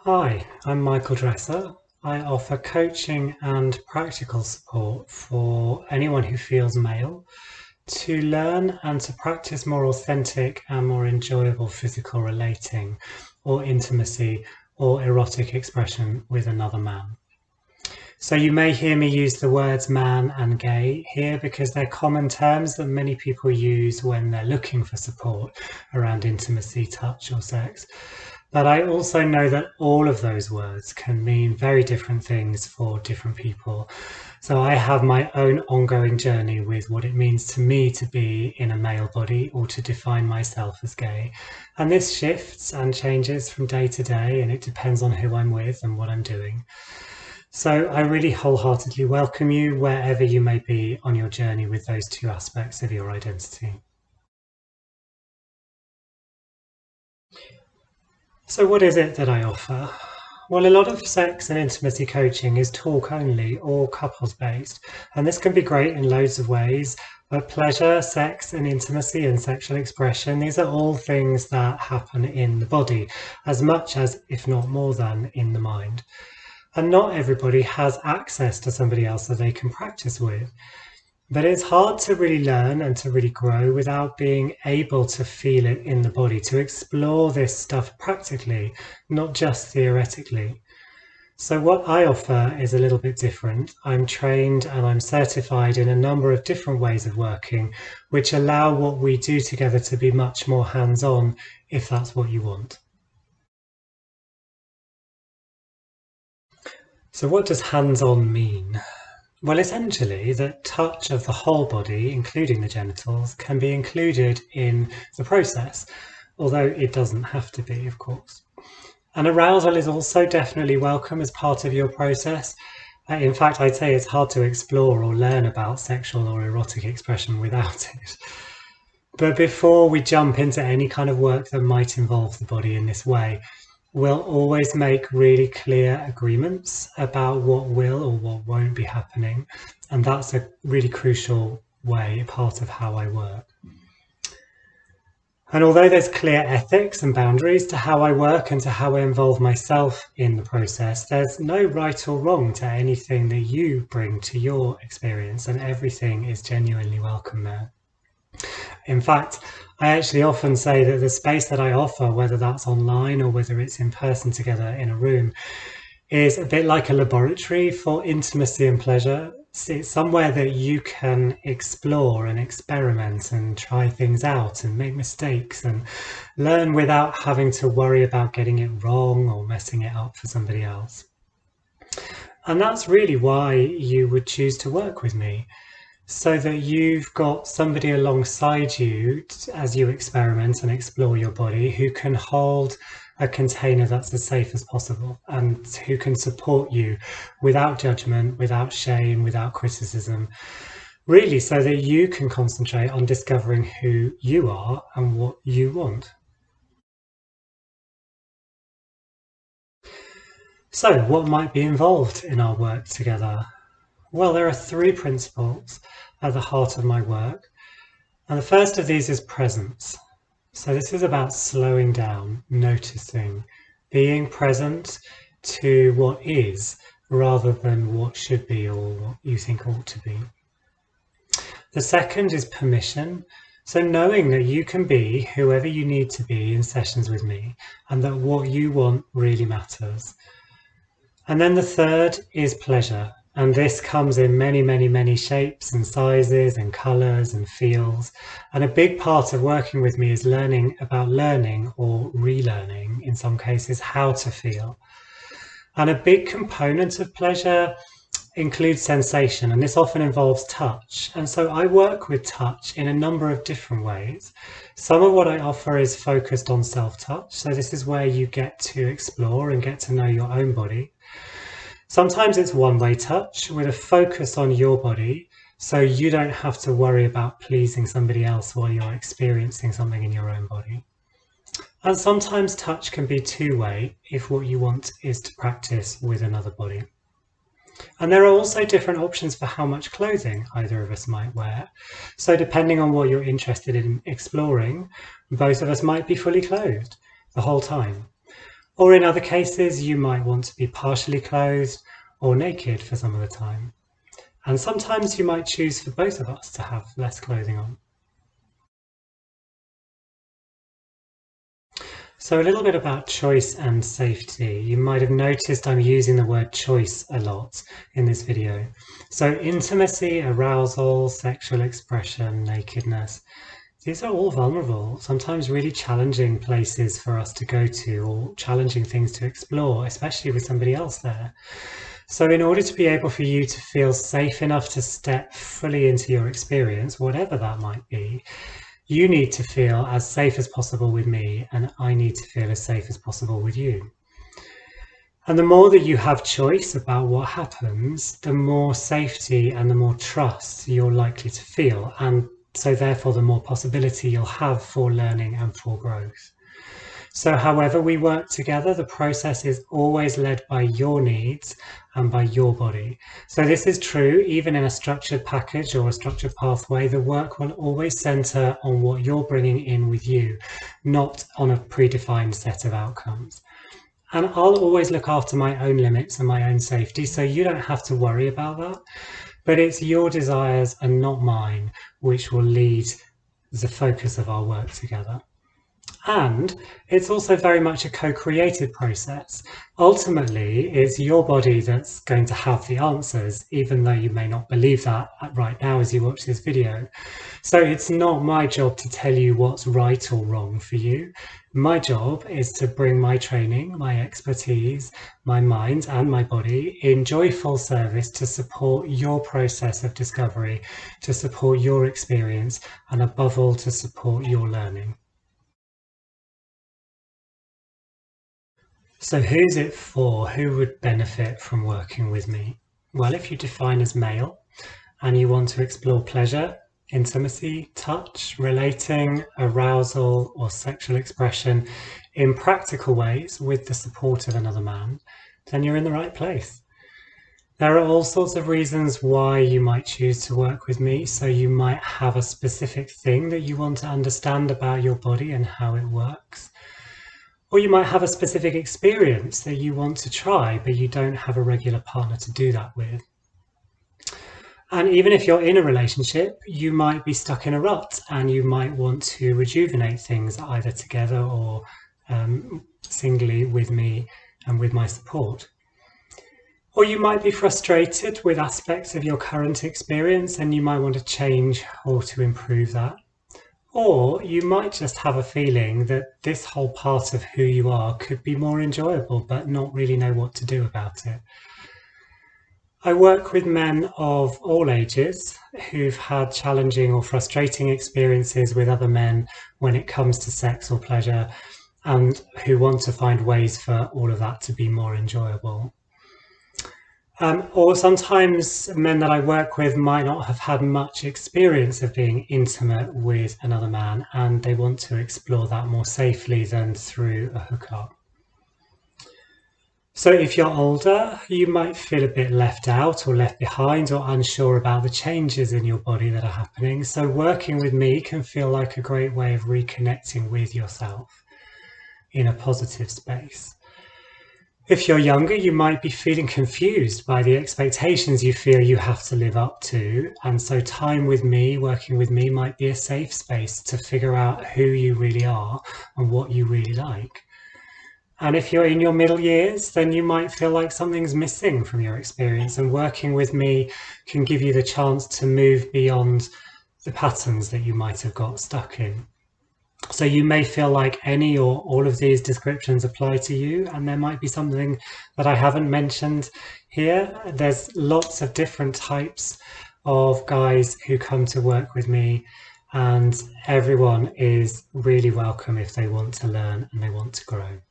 Hi, I'm Michael Dresser. I offer coaching and practical support for anyone who feels male to learn and to practice more authentic and more enjoyable physical relating or intimacy or erotic expression with another man. So you may hear me use the words man and gay here because they're common terms that many people use when they're looking for support around intimacy, touch, or sex. But I also know that all of those words can mean very different things for different people. So I have my own ongoing journey with what it means to me to be in a male body or to define myself as gay. And this shifts and changes from day to day, and it depends on who I'm with and what I'm doing. So I really wholeheartedly welcome you wherever you may be on your journey with those two aspects of your identity. So what is it that I offer? Well, a lot of sex and intimacy coaching is talk only or couples based, and this can be great in loads of ways. But pleasure, sex, and intimacy and sexual expression, these are all things that happen in the body as much as, if not more than, in the mind. And not everybody has access to somebody else that they can practice with. But it's hard to really learn and to really grow without being able to feel it in the body, to explore this stuff practically, not just theoretically. So what I offer is a little bit different. I'm trained and I'm certified in a number of different ways of working, which allow what we do together to be much more hands-on, if that's what you want. So what does hands-on mean? Well, essentially, that touch of the whole body, including the genitals, can be included in the process, although it doesn't have to be, of course. And arousal is also definitely welcome as part of your process. In fact, I'd say it's hard to explore or learn about sexual or erotic expression without it. But before we jump into any kind of work that might involve the body in this way, we'll always make really clear agreements about what will or what won't be happening. And that's a really crucial way, part of how I work. And although there's clear ethics and boundaries to how I work and to how I involve myself in the process, there's no right or wrong to anything that you bring to your experience, and everything is genuinely welcome there. In fact, I actually often say that the space that I offer, whether that's online or whether it's in person together in a room, is a bit like a laboratory for intimacy and pleasure. It's somewhere that you can explore and experiment and try things out and make mistakes and learn without having to worry about getting it wrong or messing it up for somebody else. And that's really why you would choose to work with me, so that you've got somebody alongside you as you experiment and explore your body who can hold a container that's as safe as possible and who can support you without judgment, without shame, without criticism, really so that you can concentrate on discovering who you are and what you want. So what might be involved in our work together? Well, there are three principles at the heart of my work. And the first of these is presence. So this is about slowing down, noticing, being present to what is rather than what should be or what you think ought to be. The second is permission. So knowing that you can be whoever you need to be in sessions with me and that what you want really matters. And then the third is pleasure. And this comes in many, many, many shapes and sizes and colours and feels. And a big part of working with me is learning about learning or relearning, in some cases, how to feel. And a big component of pleasure includes sensation, and this often involves touch. And so I work with touch in a number of different ways. Some of what I offer is focused on self-touch. So this is where you get to explore and get to know your own body. Sometimes it's one-way touch with a focus on your body, so you don't have to worry about pleasing somebody else while you're experiencing something in your own body. And sometimes touch can be two-way if what you want is to practice with another body. And there are also different options for how much clothing either of us might wear. So depending on what you're interested in exploring, both of us might be fully clothed the whole time. Or in other cases, you might want to be partially clothed or naked for some of the time. And sometimes you might choose for both of us to have less clothing on. So a little bit about choice and safety. You might have noticed I'm using the word choice a lot in this video. So intimacy, arousal, sexual expression, nakedness, these are all vulnerable, sometimes really challenging places for us to go to, or challenging things to explore, especially with somebody else there. So in order to be able for you to feel safe enough to step fully into your experience, whatever that might be, you need to feel as safe as possible with me, and I need to feel as safe as possible with you. And the more that you have choice about what happens, the more safety and the more trust you're likely to feel. And so therefore, the more possibility you'll have for learning and for growth. So however we work together, the process is always led by your needs and by your body. So this is true even in a structured package or a structured pathway. The work will always center on what you're bringing in with you, not on a predefined set of outcomes. And I'll always look after my own limits and my own safety, so you don't have to worry about that. But it's your desires and not mine which will lead the focus of our work together. And it's also very much a co-created process. Ultimately, it's your body that's going to have the answers, even though you may not believe that right now as you watch this video. So it's not my job to tell you what's right or wrong for you. My job is to bring my training, my expertise, my mind and my body in joyful service to support your process of discovery, to support your experience, and above all, to support your learning. So who's it for? Who would benefit from working with me? Well, if you define as male and you want to explore pleasure, intimacy, touch, relating, arousal, or sexual expression in practical ways with the support of another man, then you're in the right place. There are all sorts of reasons why you might choose to work with me. So you might have a specific thing that you want to understand about your body and how it works. Or you might have a specific experience that you want to try, but you don't have a regular partner to do that with. And even if you're in a relationship, you might be stuck in a rut and you might want to rejuvenate things either together or singly with me and with my support. Or you might be frustrated with aspects of your current experience and you might want to change or to improve that. Or you might just have a feeling that this whole part of who you are could be more enjoyable, but not really know what to do about it. I work with men of all ages who've had challenging or frustrating experiences with other men when it comes to sex or pleasure, and who want to find ways for all of that to be more enjoyable. Or sometimes men that I work with might not have had much experience of being intimate with another man and they want to explore that more safely than through a hookup. So if you're older, you might feel a bit left out or left behind or unsure about the changes in your body that are happening. So working with me can feel like a great way of reconnecting with yourself in a positive space. If you're younger, you might be feeling confused by the expectations you feel you have to live up to. And so time with me, working with me, might be a safe space to figure out who you really are and what you really like. And if you're in your middle years, then you might feel like something's missing from your experience. And working with me can give you the chance to move beyond the patterns that you might have got stuck in. So you may feel like any or all of these descriptions apply to you, and there might be something that I haven't mentioned here. There's lots of different types of guys who come to work with me, and everyone is really welcome if they want to learn and they want to grow.